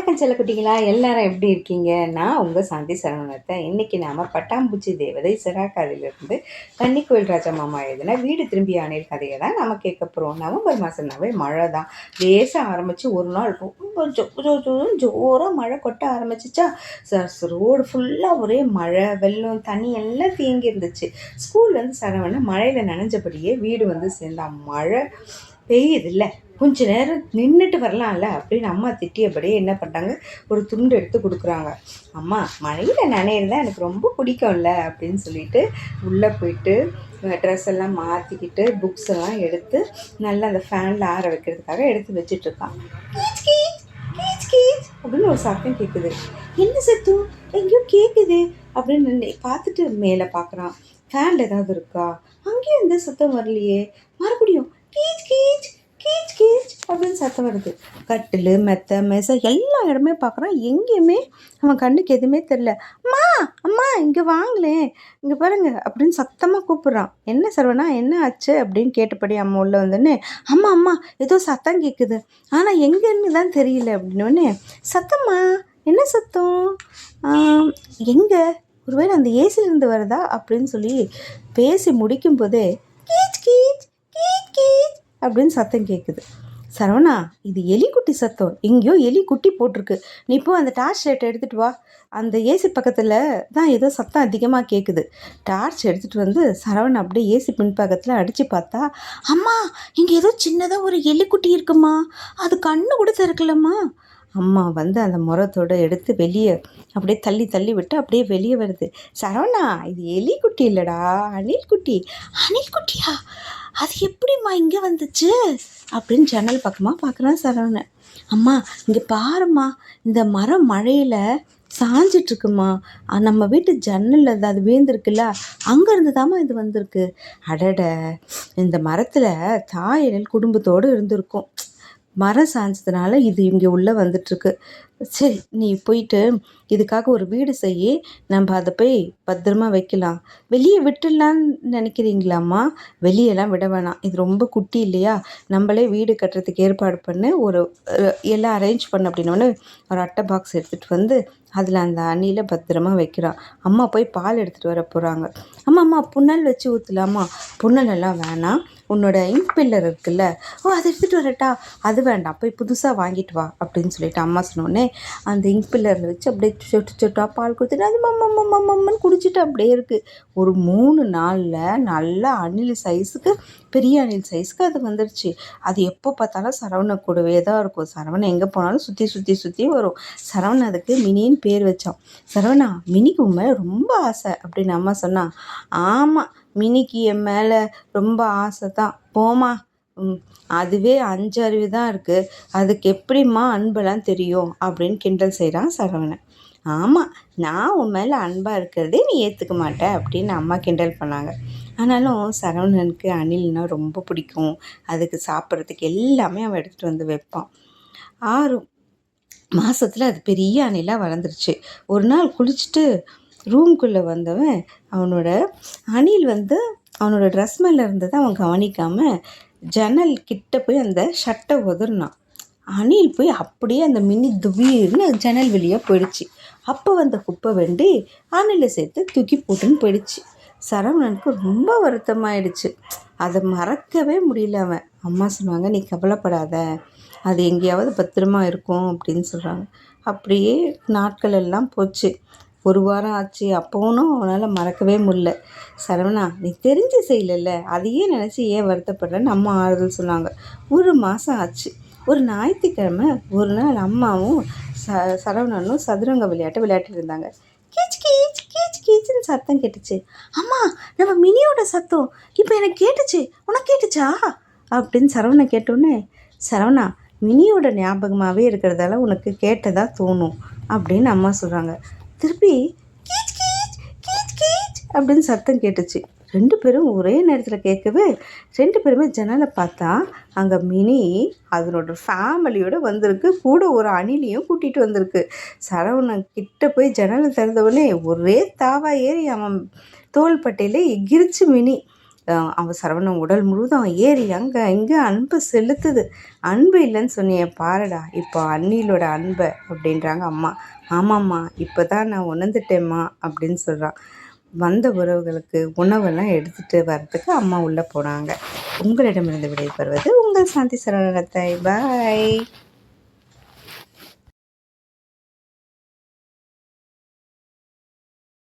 வணக்கம் செல்லக்குட்டிங்களா, எல்லாரும் எப்படி இருக்கீங்க? நான் உங்கள் சாந்தி சரவணத்தை. இன்றைக்கி நாம் பட்டாம்பூச்சி தேவதை சிறாக்காதிலிருந்து கன்னிக்கோயில் ராஜா மாமா எழுதின வீடு திரும்பி ஆணையில் கதையை தான் நம்ம கேட்க போகிறோம். நவம்பர் மாதம்னாவே மழை தான். லேசாக ஆரம்பித்து ஒரு நாள் ரொம்ப ஜோராக மழை கொட்ட ஆரம்பிச்சிச்சா. ரோடு ஃபுல்லாக ஒரே மழை, வெள்ளம், தண்ணி எல்லாம் தேங்கி இருந்துச்சு. ஸ்கூல்லேருந்து சரவணன் மழையில் நனைஞ்சபடியே வீடு வந்து சேர்ந்தான். மழை பெய்யுது இல்லை, கொஞ்ச நேரம் நின்றுட்டு வரலாம்ல அப்படின்னு அம்மா திட்டியபடியே என்ன பண்ணுறாங்க, ஒரு துண்டு எடுத்து கொடுக்குறாங்க. அம்மா, மழையில் நனையிறதா எனக்கு ரொம்ப பிடிக்கும்ல அப்படின்னு சொல்லிட்டு உள்ளே போயிட்டு ட்ரெஸ் எல்லாம் மாற்றிக்கிட்டு புக்ஸ் எல்லாம் எடுத்து நல்லா அந்த ஃபேனில் ஆற வைக்கிறதுக்காக எடுத்து வச்சிட்ருக்கான். கீச் கீச் கீச் கீச் அப்படின்னு ஒரு சத்தம் கேட்குது. என்ன சத்தம், எங்கேயோ கேட்குது அப்படின்னு பார்த்துட்டு மேலே பார்க்குறான். ஃபேனில் ஏதாவது இருக்கா? அங்கேயும் எந்த சத்தம் வரலையே. மறுபடியும் கீச் கீச் கீச் கீச் அப்படின்னு சத்தம் வருது. கட்டில், மெத்தை, மேசை எல்லா இடமே பார்க்குறான். எங்கேயுமே அவன் கண்ணுக்கு எதுவுமே தெரில. அம்மா அம்மா இங்கே வாங்களேன், இங்கே பாருங்க அப்படின்னு சத்தமாக கூப்பிட்றான். என்ன சரவணா, என்ன ஆச்சு அப்படின்னு கேட்டபடி அம்மா உள்ளே வந்தோடனே, அம்மா அம்மா ஏதோ சத்தம் கேட்குது, ஆனால் எங்கேன்னு தான் தெரியல அப்படின்னோடனே, சத்தம்மா என்ன சத்தம், எங்கே, ஒருவேளை அந்த ஏசிலேருந்து வருதா அப்படின்னு சொல்லி பேசி முடிக்கும் போதே கீச் கீச் கீச் கீச் அப்படின்னு சத்தம் கேட்குது. சரவணா, இது எலிக்குட்டி சத்தம், எங்கேயோ எலி குட்டி போட்டிருக்கு, நீ இப்போ அந்த டார்ச் லைட்டை எடுத்துகிட்டு வா, அந்த ஏசி பக்கத்தில் தான் ஏதோ சத்தம் அதிகமாக கேட்குது. டார்ச் எடுத்துகிட்டு வந்து சரவணா அப்படியே ஏசி பின்பக்கத்தில் அடித்து பார்த்தா, அம்மா இங்கே ஏதோ சின்னதாக ஒரு எலிக்குட்டி இருக்குமா, அது கண்ணு கூட திறக்கலம்மா. அம்மா வந்து அந்த முறத்தோடு எடுத்து வெளியே அப்படியே தள்ளி தள்ளி விட்டு அப்படியே வெளியே வருது. சரவணா, இது எலிக்குட்டி இல்லைடா, அணில் குட்டி. அணில் குட்டியா, அது எப்படிம்மா இங்கே வந்துச்சு அப்படின்னு ஜன்னல் பக்கமாக பார்க்குறான் சரவணன். அம்மா இங்கே பாரும்மா, இந்த மரம் மழையில் சாஞ்சிட்ருக்குமா, நம்ம வீட்டு ஜன்னலில் அது வீழ்ந்துருக்குல்ல, அங்கேருந்து தாம்மா இது வந்திருக்கு. அடட, இந்த மரத்தில் தாயல் குடும்பத்தோடு இருந்திருக்கும், மரம் சாஞ்சதுனால இது இங்கே உள்ளே வந்துட்டுருக்கு. சரி, நீ போயிட்டு இதுக்காக ஒரு வீடு செய்ய, நம்ம அதை போய் பத்திரமா வைக்கலாம். வெளியே விட்டுடலான்னு நினைக்கிறீங்களாம்மா? வெளியெல்லாம் விட வேணாம், இது ரொம்ப குட்டி இல்லையா, நம்மளே வீடு கட்டுறதுக்கு ஏற்பாடு பண்ணு, ஒரு எல்லாம் அரேஞ்ச் பண்ண அப்படின்னோடனே ஒரு அட்டை பாக்ஸ் எடுத்துகிட்டு வந்து அதில் அந்த அணியில் பத்திரமா வைக்கிறான். அம்மா போய் பால் எடுத்துகிட்டு வர போகிறாங்க. அம்மா புன்னல் வச்சு ஊற்றலாமா? புன்னலெல்லாம் வேணாம், உன்னோட இங்க் பில்லர் இருக்குல்ல, அதை எடுத்துகிட்டு வரட்டா? அது வேண்டாம், போய் புதுசாக வாங்கிட்டு வா அப்படின்னு சொல்லிட்டு அம்மா சொன்னோடனே அந்த இங்க் பில்லரில் வச்சு அப்படியே சொட்டு சொட்டாக பால் கொடுத்துட்டு அது மம்மன்னு குடிச்சிட்டு அப்படியே இருக்குது. ஒரு 3 நாளில் நல்லா அணில் சைஸுக்கு, பெரிய அணில் சைஸுக்கு அது வந்துடுச்சு. அது எப்போ பார்த்தாலும் சரவணன் கூடவே தான் இருக்கும். சரவணன் எங்கே போனாலும் சுற்றி சுற்றி சுற்றி வரும். சரவணன் அதுக்கு மினின்னு பேர் வச்சான். சரவணா, மினிக்கு உன் மேலே ரொம்ப ஆசை அப்படின்னு அம்மா சொன்னான். ஆமாம், மினிக்கு என் மேலே ரொம்ப ஆசை தான், போமா, அதுவே 5 அறிவு தான் இருக்குது, அதுக்கு எப்படிம்மா அன்பெல்லாம் தெரியும் அப்படின்னு கிண்டல் செய்கிறான் சரவணன். ஆமாம், நான் உன் மேலே அன்பாக இருக்கிறதே நீ ஏற்றுக்க மாட்டே அப்படின்னு அம்மா கிண்டல் பண்ணாங்க. ஆனாலும் சரவணனுக்கு அணில்னால் ரொம்ப பிடிக்கும். அதுக்கு சாப்பிட்றதுக்கு எல்லாமே அவன் எடுத்துகிட்டு வந்து வைப்பான். 6 மாதத்தில் அது பெரிய அணிலாக வளர்ந்துருச்சு. ஒரு நாள் குளிச்சுட்டு ரூம்குள்ளே வந்தவன் அவனோட அணில் வந்து அவனோட ட்ரெஸ் மேலே இருந்ததை அவன் கவனிக்காமல் ஜன்னல் கிட்ட போய் அந்த ஷட்டை உதறினான். அணில் போய் அப்படியே அந்த மினி துவீர்னு ஜன்னல் வெளியே போயிடுச்சு. அப்போ வந்த குப்பை வெண்டி அணிலை சேர்த்து தூக்கி போட்டுன்னு போயிடுச்சு. சரவணனுக்கு ரொம்ப வருத்தமாயிடுச்சு. அதை மறக்கவே முடியல அவன். அம்மா சொன்னாங்க, நீ கவலைப்படாத, அது எங்கேயாவது பத்திரமா இருக்கும் அப்படின்னு சொல்கிறாங்க. அப்படியே நாட்கள் எல்லாம் போச்சு. 1 வாரம் ஆச்சு. அப்போனும் அவனால் மறக்கவே முடியல. சரவணா, நீ தெரிஞ்சு செய்யலைல்ல, அதையே நினச்சி ஏன் வருத்தப்படுறேன்னு அம்மா ஆறுதல் சொன்னாங்க. 1 மாதம் ஆச்சு. ஒரு ஞாயிற்றுக்கிழமை ஒரு நாள் அம்மாவும் சரவணனும் சதுரங்க விளையாட்டுட்டு இருந்தாங்க. கீச் கீச் கீச் கீச்சுன்னு சத்தம் கேட்டுச்சு. அம்மா, நம்ம மினியோட சத்தம் இப்போ எனக்கு கேட்டுச்சு, உனக்கு கேட்டுச்சா அப்படின்னு சரவணன் கேட்டோன்னே, சரவணா, மினியோட ஞாபகமாகவே இருக்கிறதால உனக்கு கேட்டதாக தோணும் அப்படின்னு அம்மா சொல்கிறாங்க. திருப்பி கீச் கீச் கீச் கீச் அப்படின்னு சத்தம் கேட்டுச்சு. 2 பேரும் ஒரே நேரத்தில் கேட்கவே 2 பேருமே ஜன்னலை பார்த்தா அங்கே மினி அதனோட ஃபேமிலியோடு வந்திருக்கு, கூட ஒரு அணிலையும் கூட்டிகிட்டு வந்திருக்கு. சரவணன் கிட்ட போய் ஜன்னலை திறந்தவுடனே ஒரே தாவா ஏறி அவன் தோள்பட்டையில் எகிரிச்சு மினி. அவன் சரவணன் உடல் முழுதும் ஏறி அங்கே இங்கே அன்பு செலுத்துது. அன்பு இல்லைன்னு சொன்னியே பாருடா இப்போ அண்ணிலோட அன்பை அப்படின்றாங்க அம்மா. ஆமாம்மா இப்போ தான் நான் உணர்ந்துட்டேம்மா அப்படின்னு சொல்கிறான். வந்த உறவுகளுக்கு உணவெல்லாம் எடுத்துகிட்டு வர்றதுக்கு அம்மா உள்ளே போனாங்க. உங்களிடமிருந்து விடைபெறுவது உங்கள் சாந்தி சரவணத்தை. பாய்.